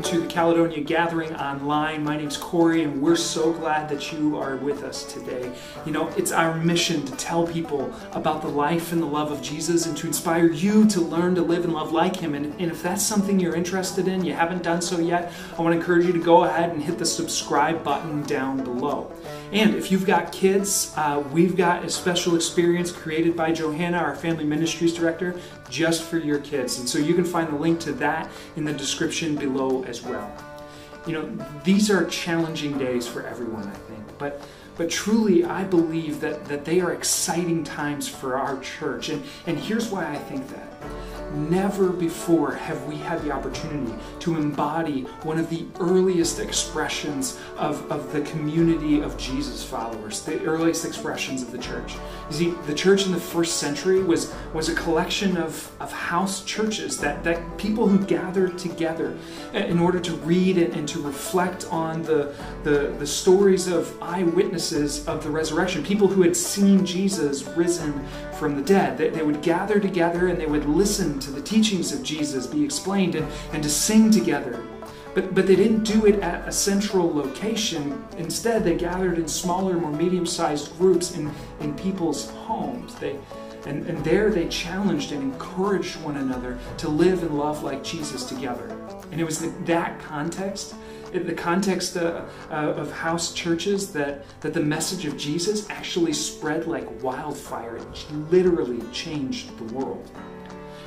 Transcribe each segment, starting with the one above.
to the Caledonia Gathering online. My name's Corey, and we're so glad that you are with us today. You know, it's our mission to tell people about the life and the love of Jesus and to inspire you to learn to live and love like Him. And if that's something you're interested in, you haven't done so yet, I want to encourage you to go ahead and hit the subscribe button down below. And if you've got kids, we've got a special experience created by Johanna, our family ministries director, just for your kids. And so you can find the link to that in the description below as well. You know, these are challenging days for everyone, I think, but truly I believe that they are exciting times for our church. And here's why I think that. Never before have we had the opportunity to embody one of the earliest expressions of the community of Jesus followers, the earliest expressions of the church. You see, the church in the first century was a collection of house churches, that people who gathered together in order to read and to reflect on the stories of eyewitnesses of the resurrection, people who had seen Jesus risen from the dead. They would gather together and they would listen to the teachings of Jesus be explained and to sing together. But they didn't do it at a central location. Instead, they gathered in smaller, more medium-sized groups in people's homes. And there they challenged and encouraged one another to live and love like Jesus together. And it was that context, the context of house churches, that the message of Jesus actually spread like wildfire. It literally changed the world.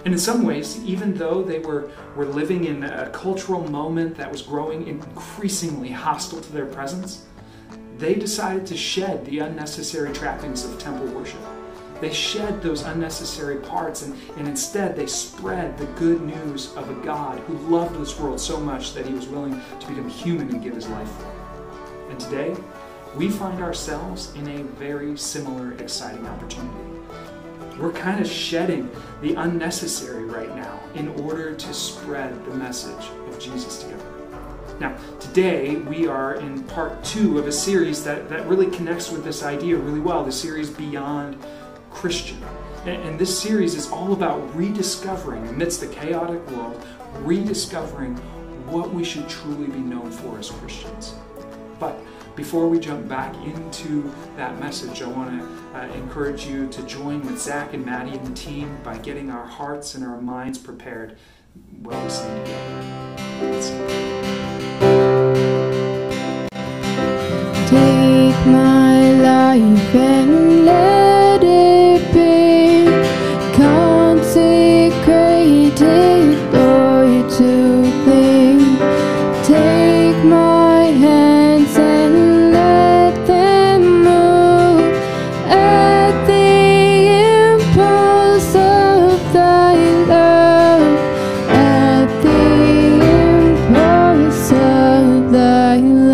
And in some ways, even though they were living in a cultural moment that was growing increasingly hostile to their presence, they decided to shed the unnecessary trappings of temple worship. They shed those unnecessary parts and instead they spread the good news of a God who loved this world so much that He was willing to become human and give His life for it. And today, we find ourselves in a very similar exciting opportunity. We're kind of shedding the unnecessary right now in order to spread the message of Jesus together. Now, today we are in part 2 of a series that really connects with this idea really well, the series Beyond Christian. And this series is all about rediscovering, amidst the chaotic world, rediscovering what we should truly be known for as Christians. But before we jump back into that message, I want to encourage you to join with Zach and Maddie and the team by getting our hearts and our minds prepared while we sing together. Let's sing. Take my life and let it be consecrated, Lord, to Thee. Take my hands and let them move at the impulse of Thy love, at the impulse of Thy love.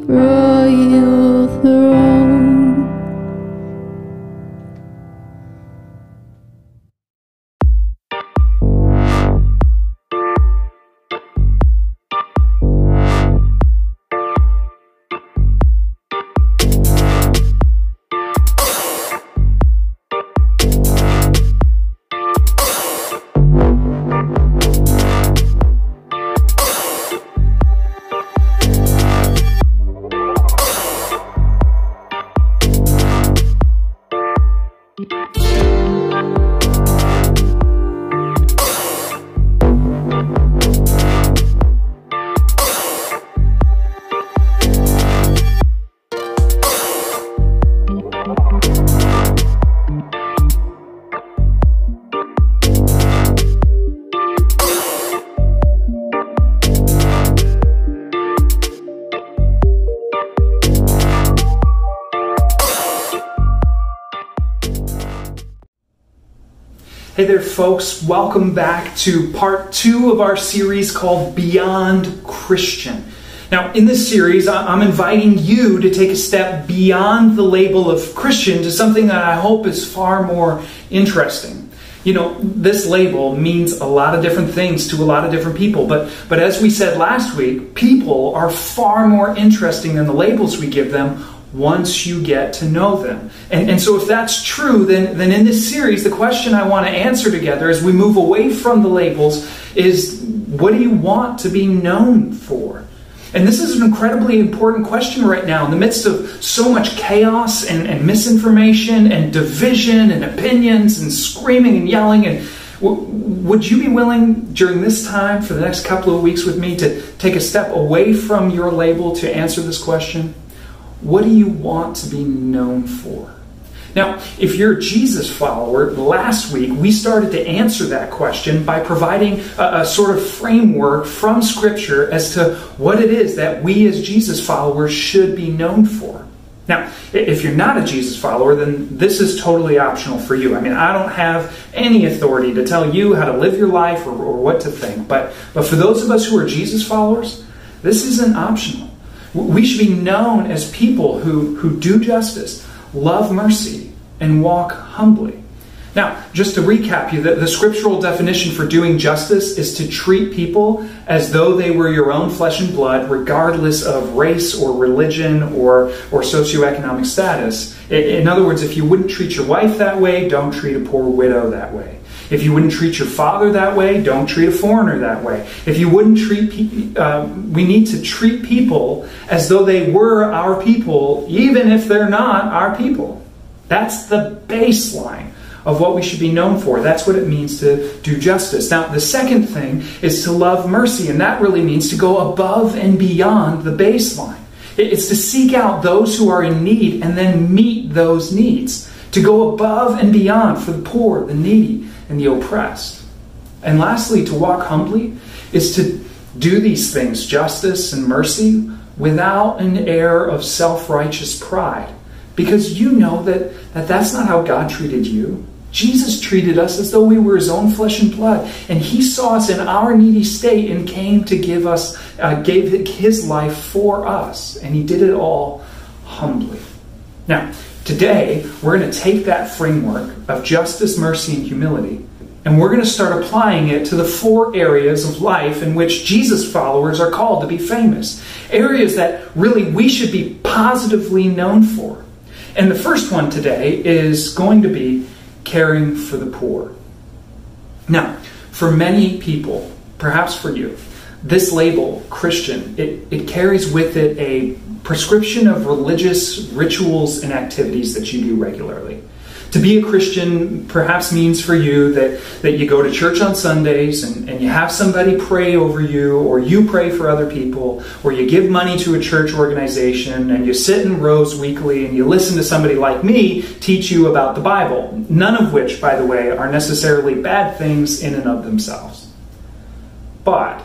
royal throne. Hey there, folks. Welcome back to part 2 of our series called Beyond Christian. Now, in this series, I'm inviting you to take a step beyond the label of Christian to something that I hope is far more interesting. You know, this label means a lot of different things to a lot of different people, but as we said last week, people are far more interesting than the labels we give them once you get to know them. And so if that's true, then in this series, the question I want to answer together as we move away from the labels is, what do you want to be known for? And this is an incredibly important question right now in the midst of so much chaos and misinformation and division and opinions and screaming and yelling. And would you be willing during this time for the next couple of weeks with me to take a step away from your label to answer this question? What do you want to be known for? Now, if you're a Jesus follower, last week we started to answer that question by providing a sort of framework from Scripture as to what it is that we as Jesus followers should be known for. Now, if you're not a Jesus follower, then this is totally optional for you. I mean, I don't have any authority to tell you how to live your life or what to think. But for those of us who are Jesus followers, this isn't optional. We should be known as people who do justice, love mercy, and walk humbly. Now, just to recap you, the scriptural definition for doing justice is to treat people as though they were your own flesh and blood, regardless of race or religion or socioeconomic status. In other words, if you wouldn't treat your wife that way, don't treat a poor widow that way. If you wouldn't treat your father that way, don't treat a foreigner that way. If you wouldn't treat we need to treat people as though they were our people, even if they're not our people. That's the baseline of what we should be known for. That's what it means to do justice. Now, the second thing is to love mercy, and that really means to go above and beyond the baseline. It's to seek out those who are in need and then meet those needs. To go above and beyond for the poor, the needy, and the oppressed. And lastly, to walk humbly is to do these things, justice and mercy, without an air of self-righteous pride. Because you know that that's not how God treated you. Jesus treated us as though we were his own flesh and blood. And he saw us in our needy state and came to give us, gave his life for us. And he did it all humbly. Now, today, we're going to take that framework of justice, mercy, and humility, and we're going to start applying it to the 4 areas of life in which Jesus followers are called to be famous. Areas that really we should be positively known for. And the first one today is going to be caring for the poor. Now, for many people, perhaps for you, this label, Christian, it carries with it a prescription of religious rituals and activities that you do regularly. To be a Christian perhaps means for you that you go to church on Sundays and you have somebody pray over you, or you pray for other people, or you give money to a church organization and you sit in rows weekly and you listen to somebody like me teach you about the Bible. None of which, by the way, are necessarily bad things in and of themselves. But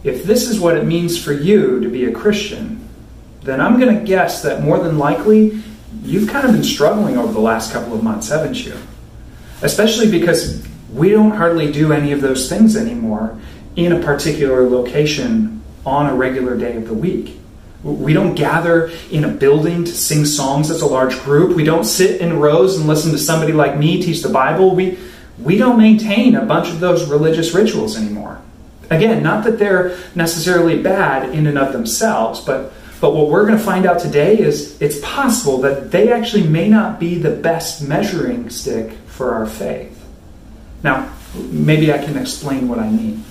if this is what it means for you to be a Christian, then I'm going to guess that more than likely you've kind of been struggling over the last couple of months, haven't you? Especially because we don't hardly do any of those things anymore in a particular location on a regular day of the week. We don't gather in a building to sing songs as a large group. We don't sit in rows and listen to somebody like me teach the Bible. We don't maintain a bunch of those religious rituals anymore. Again, not that they're necessarily bad in and of themselves, but what we're going to find out today is it's possible that they actually may not be the best measuring stick for our faith. Now, maybe I can explain what I mean.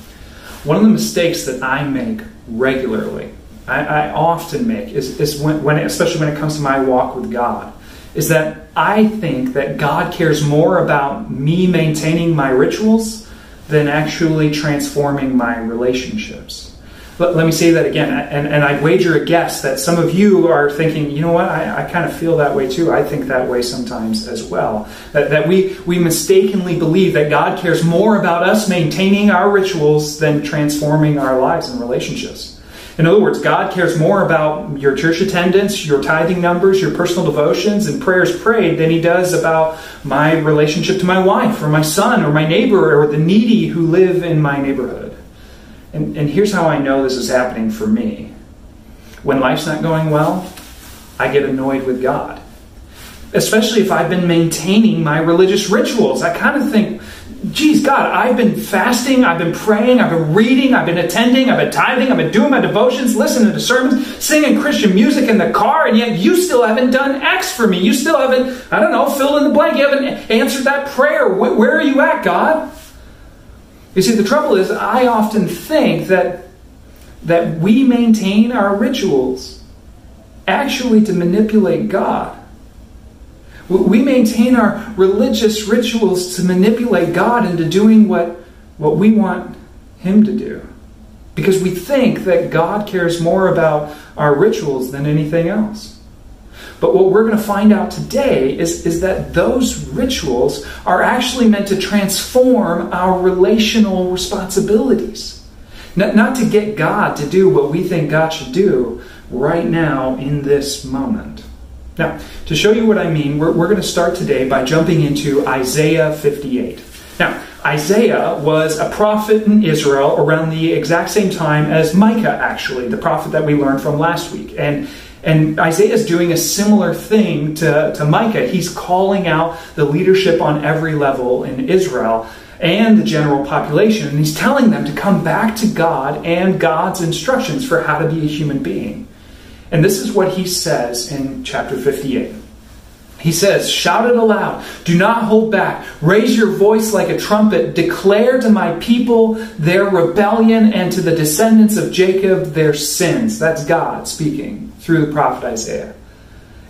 One of the mistakes that I make regularly, I often make, is when especially when it comes to my walk with God, is that I think that God cares more about me maintaining my rituals than actually transforming my relationships. Let me say that again, and I wager a guess that some of you are thinking, you know what, I kind of feel that way too. I think that way sometimes as well. That we mistakenly believe that God cares more about us maintaining our rituals than transforming our lives and relationships. In other words, God cares more about your church attendance, your tithing numbers, your personal devotions, and prayers prayed than He does about my relationship to my wife or my son or my neighbor or the needy who live in my neighborhood. And here's how I know this is happening for me. When life's not going well, I get annoyed with God. Especially if I've been maintaining my religious rituals. I kind of think, geez, God, I've been fasting, I've been praying, I've been reading, I've been attending, I've been tithing, I've been doing my devotions, listening to sermons, singing Christian music in the car, and yet you still haven't done X for me. You still haven't, I don't know, fill in the blank. You haven't answered that prayer. Where are you at, God? You see, the trouble is, I often think that we maintain our rituals actually to manipulate God. We maintain our religious rituals to manipulate God into doing what we want Him to do. Because we think that God cares more about our rituals than anything else. But what we're going to find out today is that those rituals are actually meant to transform our relational responsibilities. Not to get God to do what we think God should do right now in this moment. Now, to show you what I mean, we're going to start today by jumping into Isaiah 58. Now, Isaiah was a prophet in Israel around the exact same time as Micah, actually, the prophet that we learned from last week. And Isaiah is doing a similar thing to Micah. He's calling out the leadership on every level in Israel and the general population. And he's telling them to come back to God and God's instructions for how to be a human being. And this is what he says in chapter 58. He says, "Shout it aloud. Do not hold back. Raise your voice like a trumpet. Declare to my people their rebellion and to the descendants of Jacob their sins." That's God speaking through the prophet Isaiah.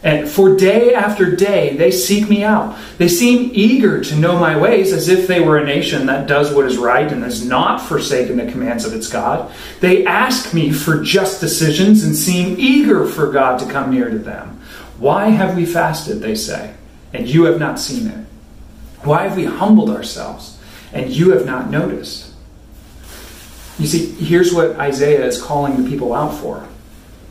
"And for day after day they seek me out. They seem eager to know my ways, as if they were a nation that does what is right and has not forsaken the commands of its God. They ask me for just decisions and seem eager for God to come near to them. Why have we fasted, they say, and you have not seen it? Why have we humbled ourselves, and you have not noticed?" You see, here's what Isaiah is calling the people out for.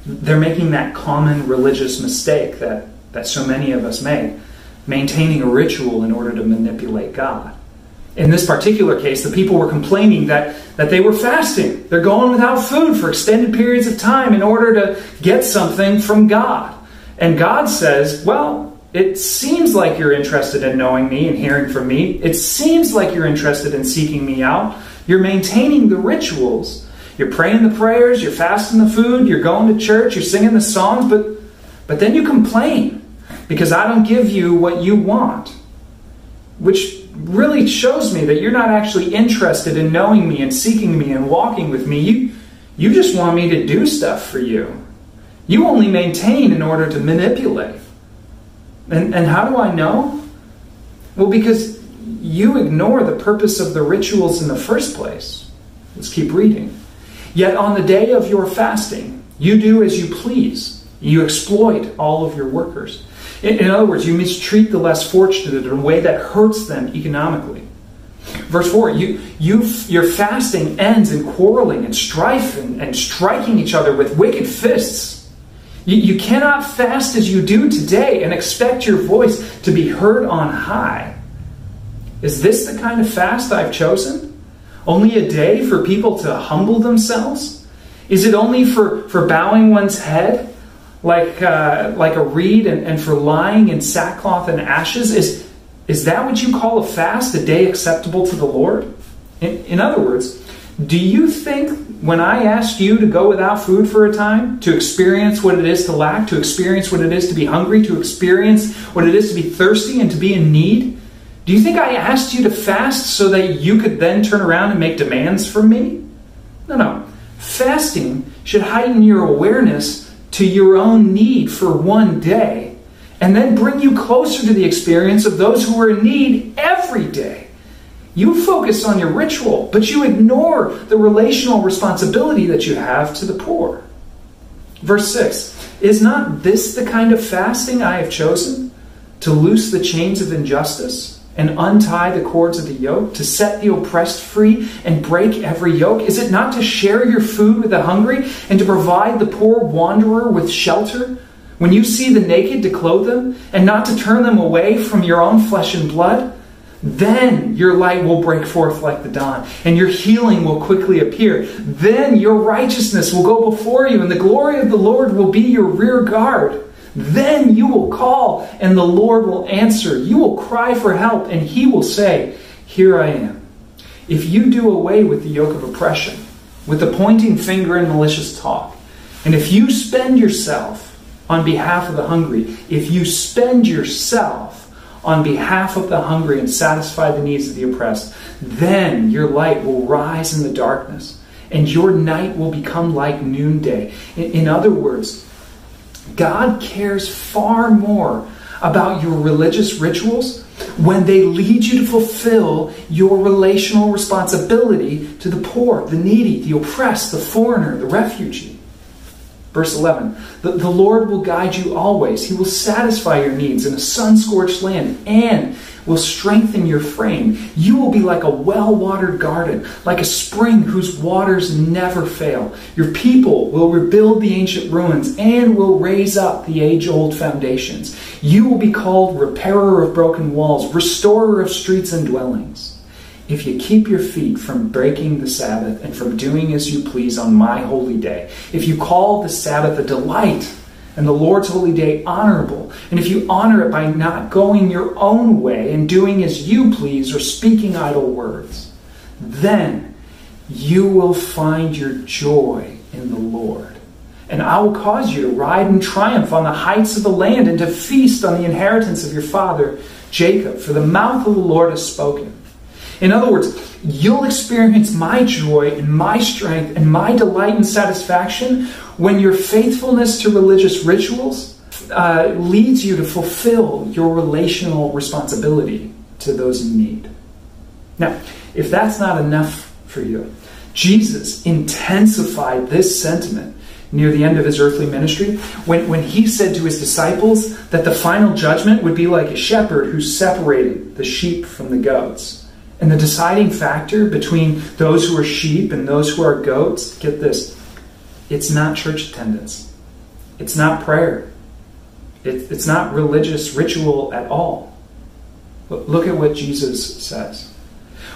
They're making that common religious mistake that so many of us make, maintaining a ritual in order to manipulate God. In this particular case, the people were complaining that they were fasting. They're going without food for extended periods of time in order to get something from God. And God says, well, it seems like you're interested in knowing me and hearing from me. It seems like you're interested in seeking me out. You're maintaining the rituals. You're praying the prayers. You're fasting the food. You're going to church. You're singing the songs. But then you complain because I don't give you what you want. Which really shows me that you're not actually interested in knowing me and seeking me and walking with me. You just want me to do stuff for you. You only maintain in order to manipulate. And how do I know? Well, because you ignore the purpose of the rituals in the first place. Let's keep reading. "Yet on the day of your fasting, you do as you please. You exploit all of your workers." In other words, you mistreat the less fortunate in a way that hurts them economically. Verse 4, your fasting ends in quarreling and strife and striking each other with wicked fists. You cannot fast as you do today and expect your voice to be heard on high. Is this the kind of fast I've chosen? Only a day for people to humble themselves? Is it only for bowing one's head like a reed and for lying in sackcloth and ashes? Is that what you call a fast, a day acceptable to the Lord? In other words, do you think when I asked you to go without food for a time, to experience what it is to lack, to experience what it is to be hungry, to experience what it is to be thirsty and to be in need, do you think I asked you to fast so that you could then turn around and make demands from me? No. Fasting should heighten your awareness to your own need for one day and then bring you closer to the experience of those who are in need every day. You focus on your ritual, but you ignore the relational responsibility that you have to the poor. Verse 6, is not this the kind of fasting I have chosen? To loose the chains of injustice and untie the cords of the yoke, to set the oppressed free and break every yoke? Is it not to share your food with the hungry and to provide the poor wanderer with shelter? When you see the naked, to clothe them and not to turn them away from your own flesh and blood? Then your light will break forth like the dawn, and your healing will quickly appear. Then your righteousness will go before you, and the glory of the Lord will be your rear guard. Then you will call, and the Lord will answer. You will cry for help, and He will say, here I am. If you do away with the yoke of oppression, with the pointing finger and malicious talk, and if you spend yourself on behalf of the hungry, if you spend yourself on behalf of the hungry and satisfy the needs of the oppressed, then your light will rise in the darkness, and your night will become like noonday. In other words, God cares far more about your religious rituals when they lead you to fulfill your relational responsibility to the poor, the needy, the oppressed, the foreigner, the refugee. Verse 11, the Lord will guide you always. He will satisfy your needs in a sun-scorched land and will strengthen your frame. You will be like a well-watered garden, like a spring whose waters never fail. Your people will rebuild the ancient ruins and will raise up the age-old foundations. You will be called repairer of broken walls, restorer of streets and dwellings. If you keep your feet from breaking the Sabbath and from doing as you please on my holy day, if you call the Sabbath a delight and the Lord's holy day honorable, and if you honor it by not going your own way and doing as you please or speaking idle words, then you will find your joy in the Lord. And I will cause you to ride in triumph on the heights of the land and to feast on the inheritance of your father Jacob, for the mouth of the Lord has spoken. In other words, you'll experience my joy and my strength and my delight and satisfaction when your faithfulness to religious rituals leads you to fulfill your relational responsibility to those in need. Now, if that's not enough for you, Jesus intensified this sentiment near the end of his earthly ministry when he said to his disciples that the final judgment would be like a shepherd who separated the sheep from the goats. And the deciding factor between those who are sheep and those who are goats, get this, it's not church attendance. It's not prayer. It's not religious ritual at all. But look at what Jesus says.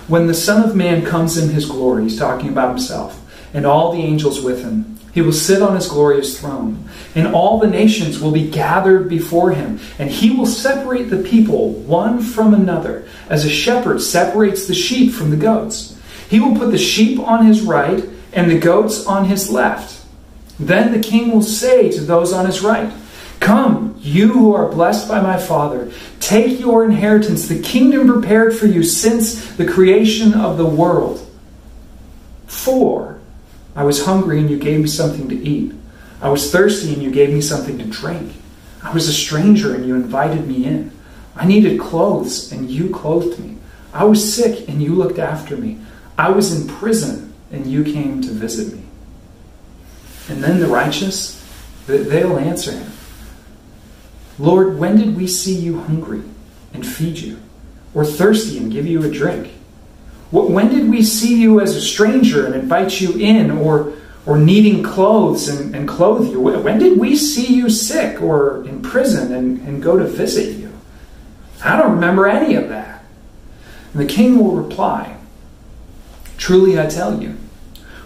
When the Son of Man comes in his glory, he's talking about himself, and all the angels with him, he will sit on his glorious throne, and all the nations will be gathered before him, and he will separate the people one from another, as a shepherd separates the sheep from the goats. He will put the sheep on his right and the goats on his left. Then the king will say to those on his right, come, you who are blessed by my Father, take your inheritance, the kingdom prepared for you since the creation of the world. For I was hungry and you gave me something to eat. I was thirsty and you gave me something to drink. I was a stranger and you invited me in. I needed clothes and you clothed me. I was sick and you looked after me. I was in prison and you came to visit me. And then the righteous, they'll answer him, Lord, when did we see you hungry and feed you, or thirsty and give you a drink? When did we see you as a stranger and invite you in, or needing clothes and clothe you? When did we see you sick or in prison and go to visit you? I don't remember any of that. And the king will reply, truly I tell you,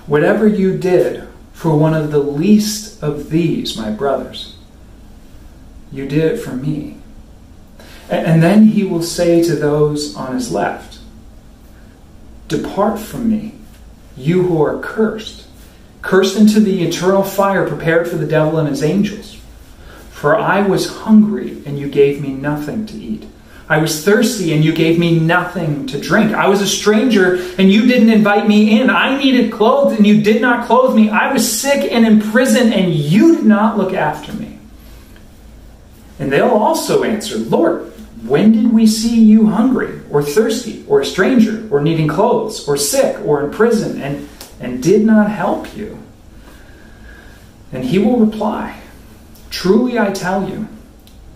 whatever you did for one of the least of these, my brothers, you did it for me. And then he will say to those on his left, depart from me, you who are cursed, cursed into the eternal fire prepared for the devil and his angels. For I was hungry, and you gave me nothing to eat. I was thirsty, and you gave me nothing to drink. I was a stranger, and you didn't invite me in. I needed clothes, and you did not clothe me. I was sick and in prison, and you did not look after me. And they'll also answer, Lord, when did we see you hungry, or thirsty, or a stranger, or needing clothes, or sick, or in prison, and did not help you? And he will reply, truly I tell you,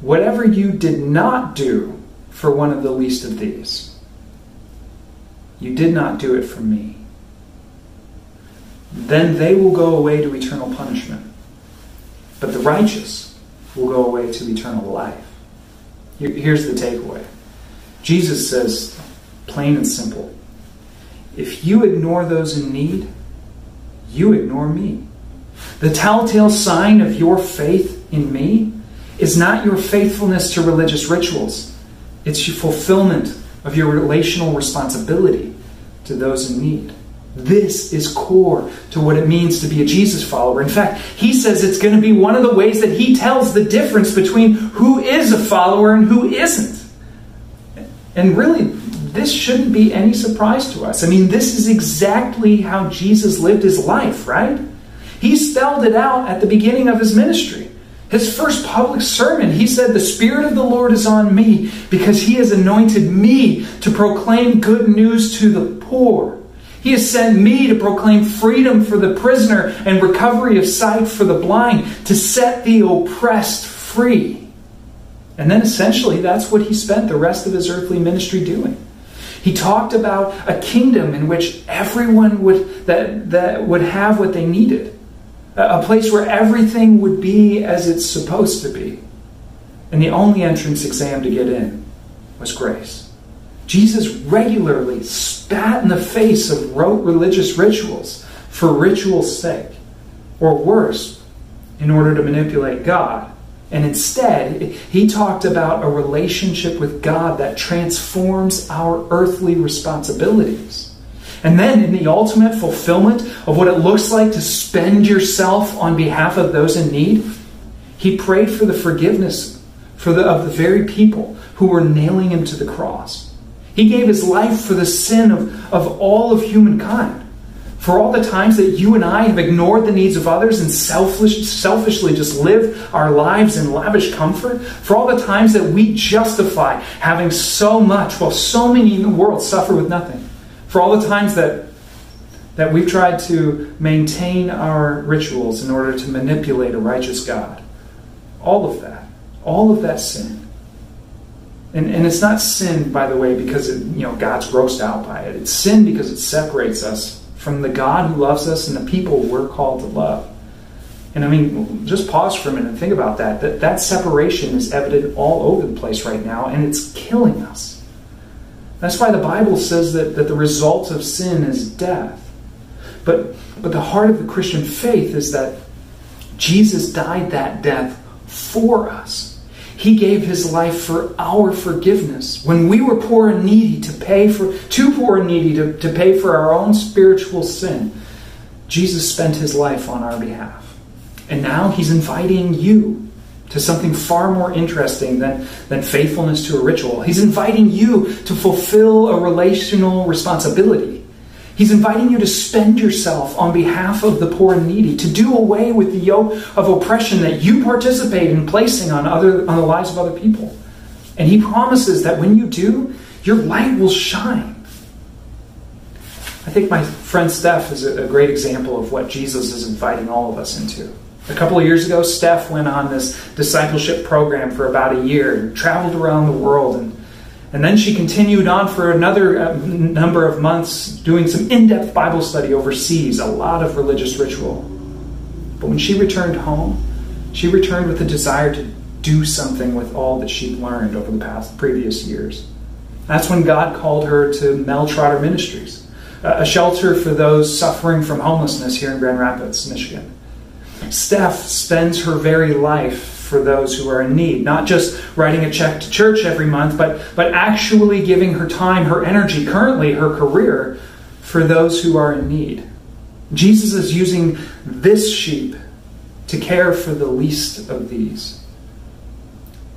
whatever you did not do for one of the least of these, you did not do it for me. Then they will go away to eternal punishment, but the righteous will go away to eternal life. Here's the takeaway. Jesus says, plain and simple, if you ignore those in need, you ignore me. The telltale sign of your faith in me is not your faithfulness to religious rituals. It's your fulfillment of your relational responsibility to those in need. This is core to what it means to be a Jesus follower. In fact, he says it's going to be one of the ways that he tells the difference between who is a follower and who isn't. And really, this shouldn't be any surprise to us. I mean, this is exactly how Jesus lived his life, right? He spelled it out at the beginning of his ministry. His first public sermon, he said, the Spirit of the Lord is on me because he has anointed me to proclaim good news to the poor. He has sent me to proclaim freedom for the prisoner and recovery of sight for the blind, to set the oppressed free. And then essentially that's what he spent the rest of his earthly ministry doing. He talked about a kingdom in which everyone would have what they needed. A place where everything would be as it's supposed to be. And the only entrance exam to get in was grace. Jesus regularly spat in the face of rote religious rituals for ritual's sake. Or worse, in order to manipulate God. And instead, he talked about a relationship with God that transforms our earthly responsibilities. And then in the ultimate fulfillment of what it looks like to spend yourself on behalf of those in need, he prayed for the forgiveness of the very people who were nailing him to the cross. He gave his life for the sin of all of humankind. For all the times that you and I have ignored the needs of others and selfishly just lived our lives in lavish comfort. For all the times that we justify having so much while so many in the world suffer with nothing. For all the times that we've tried to maintain our rituals in order to manipulate a righteous God. All of that sin. And it's not sin, by the way, because God's grossed out by it. It's sin because it separates us from the God who loves us and the people we're called to love. And I mean, just pause for a minute and think about that. That separation is evident all over the place right now, and it's killing us. That's why the Bible says that the result of sin is death. But the heart of the Christian faith is that Jesus died that death for us. He gave his life for our forgiveness. When we were poor and needy to pay for our own spiritual sin, Jesus spent his life on our behalf. And now he's inviting you to something far more interesting than faithfulness to a ritual. He's inviting you to fulfill a relational responsibility. He's inviting you to spend yourself on behalf of the poor and needy, to do away with the yoke of oppression that you participate in placing on the lives of other people. And he promises that when you do, your light will shine. I think my friend Steph is a great example of what Jesus is inviting all of us into. A couple of years ago, Steph went on this discipleship program for about a year and traveled around the world. And then she continued on for another number of months doing some in-depth Bible study overseas, a lot of religious ritual. But when she returned home, she returned with a desire to do something with all that she'd learned over the previous years. That's when God called her to Mel Trotter Ministries, a shelter for those suffering from homelessness here in Grand Rapids, Michigan. Steph spends her very life for those who are in need, not just writing a check to church every month, but actually giving her time, her energy, currently her career, for those who are in need. Jesus is using this sheep to care for the least of these.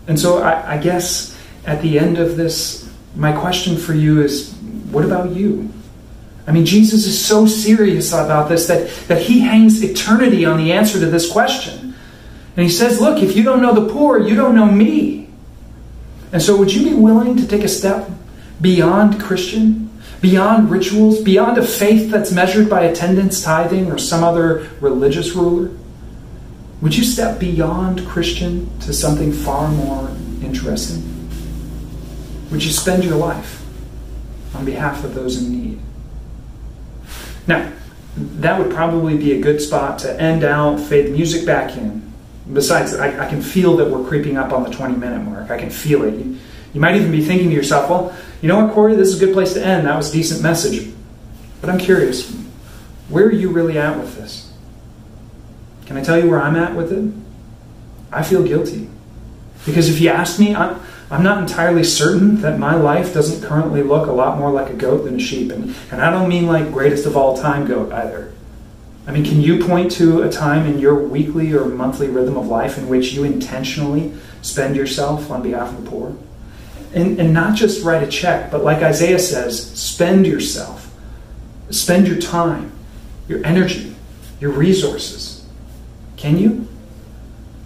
And so I guess at the end of this, my question for you is, what about you? I mean, Jesus is so serious about this that he hangs eternity on the answer to this question. And he says, look, if you don't know the poor, you don't know me. And so would you be willing to take a step beyond Christian, beyond rituals, beyond a faith that's measured by attendance, tithing, or some other religious ruler? Would you step beyond Christian to something far more interesting? Would you spend your life on behalf of those in need? Now, that would probably be a good spot to end out, fade the music back in. Besides, I can feel that we're creeping up on the 20-minute mark. I can feel it. You might even be thinking to yourself, well, you know what, Corey, this is a good place to end. That was a decent message. But I'm curious, where are you really at with this? Can I tell you where I'm at with it? I feel guilty. Because if you ask me, I'm not entirely certain that my life doesn't currently look a lot more like a goat than a sheep. And I don't mean like greatest of all time goat either. I mean, can you point to a time in your weekly or monthly rhythm of life in which you intentionally spend yourself on behalf of the poor? And not just write a check, but like Isaiah says, spend yourself. Spend your time, your energy, your resources. Can you?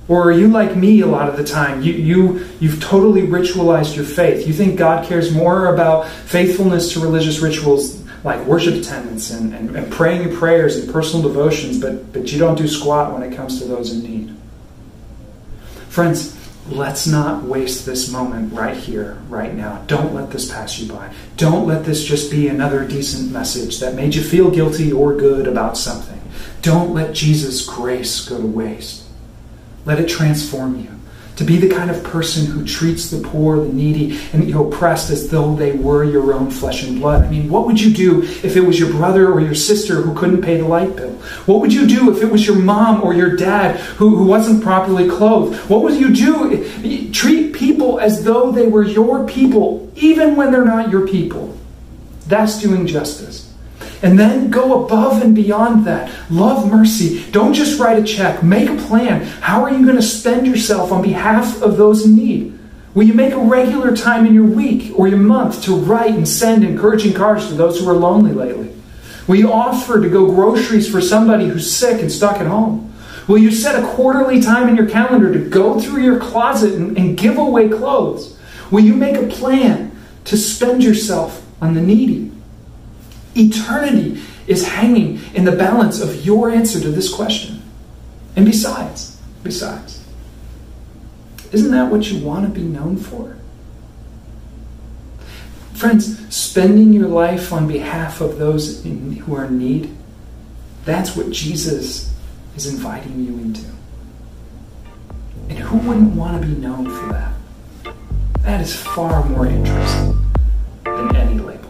Or are you like me a lot of the time? You've totally ritualized your faith. You think God cares more about faithfulness to religious rituals like worship attendance and praying your prayers and personal devotions, but you don't do squat when it comes to those in need. Friends, let's not waste this moment right here, right now. Don't let this pass you by. Don't let this just be another decent message that made you feel guilty or good about something. Don't let Jesus' grace go to waste. Let it transform you to be the kind of person who treats the poor, the needy, and the oppressed as though they were your own flesh and blood. I mean, what would you do if it was your brother or your sister who couldn't pay the light bill? What would you do if it was your mom or your dad who wasn't properly clothed? What would you do? Treat people as though they were your people, even when they're not your people. That's doing justice. And then go above and beyond that. Love mercy. Don't just write a check. Make a plan. How are you going to spend yourself on behalf of those in need? Will you make a regular time in your week or your month to write and send encouraging cards to those who are lonely lately? Will you offer to go groceries for somebody who's sick and stuck at home? Will you set a quarterly time in your calendar to go through your closet and give away clothes? Will you make a plan to spend yourself on the needy? Eternity is hanging in the balance of your answer to this question. And besides, isn't that what you want to be known for? Friends, spending your life on behalf of those who are in need, that's what Jesus is inviting you into. And who wouldn't want to be known for that? That is far more interesting than any label.